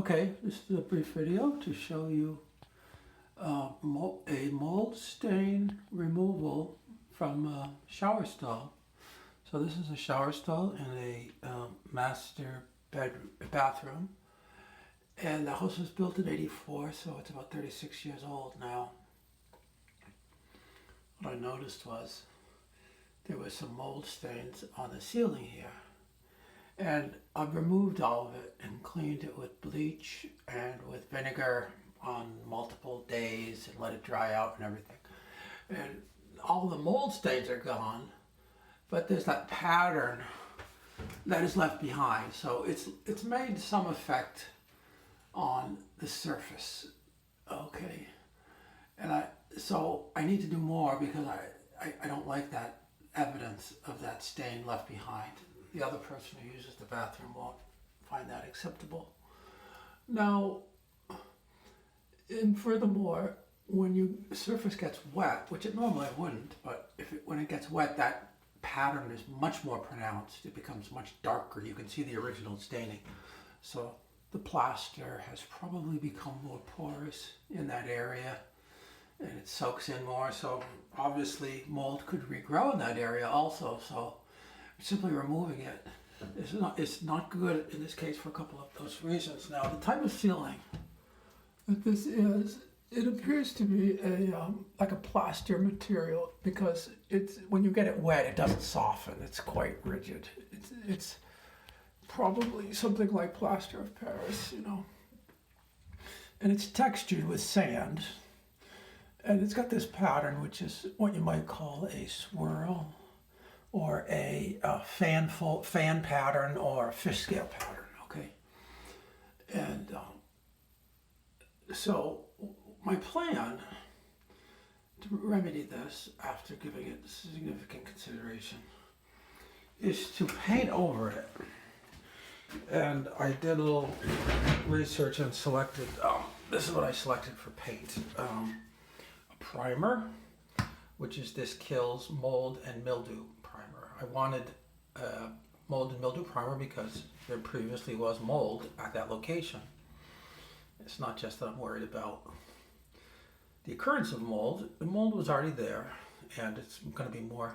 Okay, this is a brief video to show you a mold stain removal from a shower stall. So this is a shower stall in a master bathroom, and the house was built in '84, so it's about 36 years old now. What I noticed was there was some mold stains on the ceiling here. And I've removed all of it and cleaned it with bleach and with vinegar on multiple days and let it dry out and everything. And all the mold stains are gone, but there's that pattern that is left behind. So it's made some effect on the surface. Okay. And so I need to do more because I don't like that evidence of that stain left behind. The other person who uses the bathroom won't find that acceptable. Now, and furthermore, when your surface gets wet, which it normally wouldn't, but when it gets wet, that pattern is much more pronounced. It becomes much darker. You can see the original staining. So the plaster has probably become more porous in that area, and it soaks in more. So obviously mold could regrow in that area also. So simply removing it it's not good in this case for a couple of those reasons. Now, the type of sealing that this is, it appears to be like a plaster material because it's when you get it wet, it doesn't soften. It's quite rigid. It's probably something like plaster of Paris, and it's textured with sand, and it's got this pattern, which is what you might call a swirl, or a fan pattern, or a fish scale pattern, okay? And so my plan to remedy this, after giving it significant consideration, is to paint over it. And I did a little research and selected, this is what I selected for paint. A primer, which is this Kilz mold and mildew primer. I wanted a mold and mildew primer because there previously was mold at that location. It's not just that I'm worried about the occurrence of mold. The mold was already there, and it's going to be more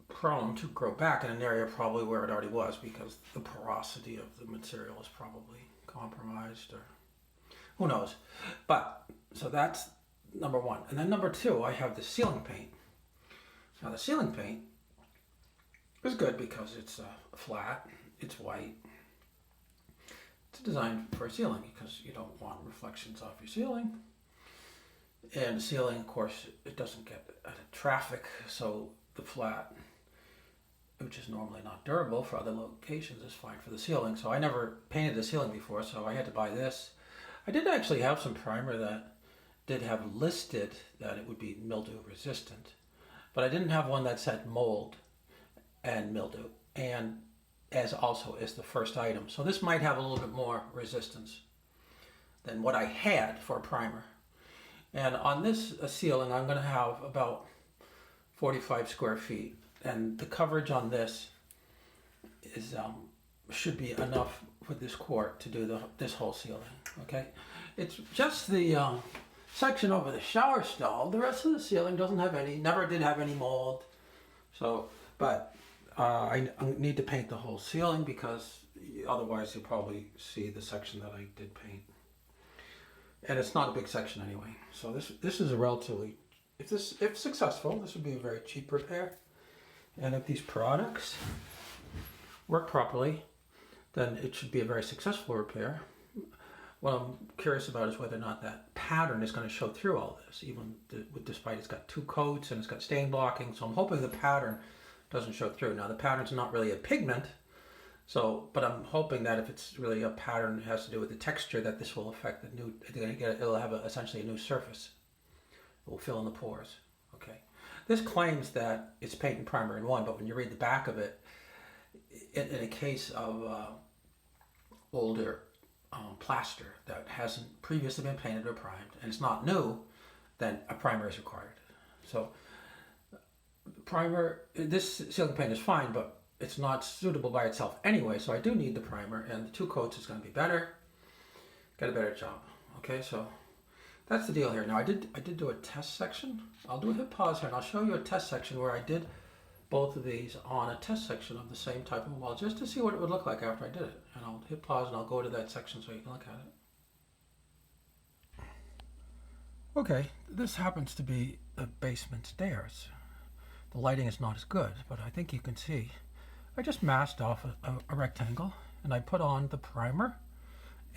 prone to grow back in an area probably where it already was because the porosity of the material is probably compromised, or who knows. But so that's number one. And then number two, I have the ceiling paint. Now the ceiling paint is good because it's flat, it's white. It's designed for a ceiling because you don't want reflections off your ceiling. And the ceiling, of course, it doesn't get traffic, so the flat, which is normally not durable for other locations, is fine for the ceiling. So I never painted the ceiling before, so I had to buy this. I did actually have some primer that did have listed that it would be mildew resistant, but I didn't have one that said mold and mildew, and as also as the first item. So this might have a little bit more resistance than what I had for a primer. And on this ceiling, I'm going to have about 45 square feet, and the coverage on this is should be enough for this quart to do this whole ceiling. Okay, it's just the section over the shower stall. The rest of the ceiling doesn't have any, never did have any mold. So, but I need to paint the whole ceiling because otherwise you'll probably see the section that I did paint. And it's not a big section anyway. So this is a relatively, if successful, this would be a very cheap repair. And if these products work properly, then it should be a very successful repair. What I'm curious about is whether or not that pattern is going to show through all this, even despite it's got two coats and it's got stain blocking. So I'm hoping the pattern doesn't show through. Now the pattern's not really a pigment, but I'm hoping that if it's really a pattern that has to do with the texture, that this will affect the new. It'll have essentially a new surface. It will fill in the pores. Okay. This claims that it's paint and primer in one, but when you read the back of it, in a case of older plaster that hasn't previously been painted or primed, and it's not new, then a primer is required. So primer, this ceiling paint is fine, but it's not suitable by itself anyway, so I do need the primer, and the 2 coats is going to be better, get a better job. Okay, so that's the deal here. Now I did do a test section. I'll do a hit pause here, and I'll show you a test section where I did both of these on a test section of the same type of wall, just to see what it would look like after I did it. And I'll hit pause and I'll go to that section so you can look at it. Okay, this happens to be the basement stairs. The lighting is not as good, but I think you can see. I just masked off a rectangle, and I put on the primer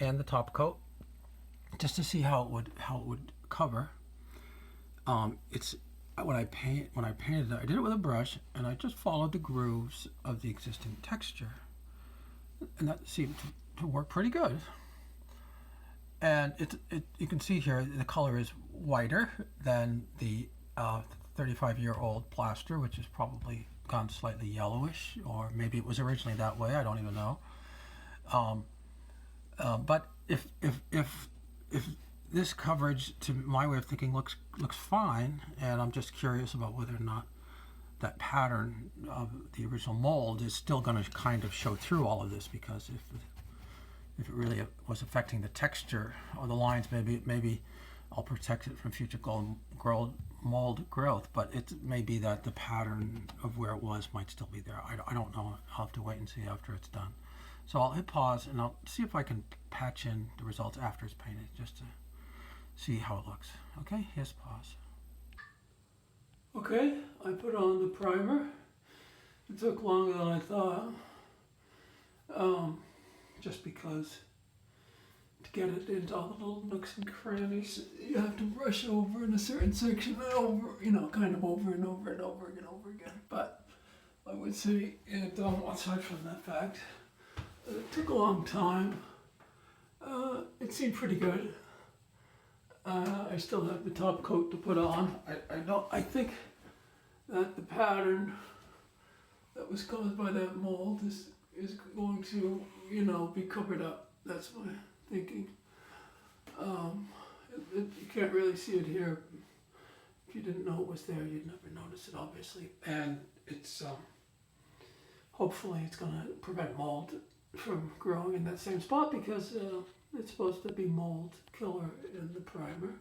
and the top coat just to see how it would cover. It's when I painted it, I did it with a brush, and I just followed the grooves of the existing texture, and that seemed to work pretty good. And you can see here the color is whiter than the 35-year-old plaster, which has probably gone slightly yellowish, or maybe it was originally that way. I don't even know. But if this coverage, to my way of thinking, looks fine, and I'm just curious about whether or not that pattern of the original mold is still going to kind of show through all of this, because if it really was affecting the texture or the lines, maybe I'll protect it from future mold growth, but it may be that the pattern of where it was might still be there. I don't know. I'll have to wait and see after it's done. So I'll hit pause, and I'll see if I can patch in the results after it's painted, just to see how it looks. Okay, here's pause. Okay, I put on the primer. It took longer than I thought, just because to get it into all the little nooks and crannies, you have to brush over in a certain section over, kind of over and over and over and over again. But I would say, aside from that fact, it took a long time. It seemed pretty good. I still have the top coat to put on. I think that the pattern that was caused by that mold is going to, be covered up. That's my thinking. You can't really see it here. If you didn't know it was there, you'd never notice it, obviously. And it's hopefully it's going to prevent mold from growing in that same spot, because it's supposed to be mold killer in the primer.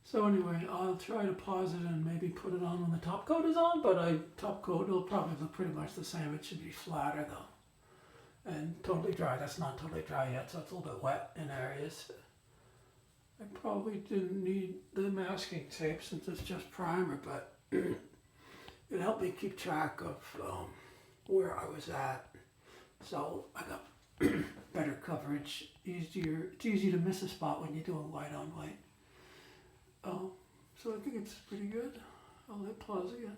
So anyway, I'll try to pause it and maybe put it on when the top coat is on, but top coat will probably look pretty much the same. It should be flatter though, and totally dry. That's not totally dry yet, so it's a little bit wet in areas. I probably didn't need the masking tape since it's just primer, but it helped me keep track of where I was at. So I got better coverage, easier. It's easy to miss a spot when you're doing white on white. So I think it's pretty good. I'll hit pause again.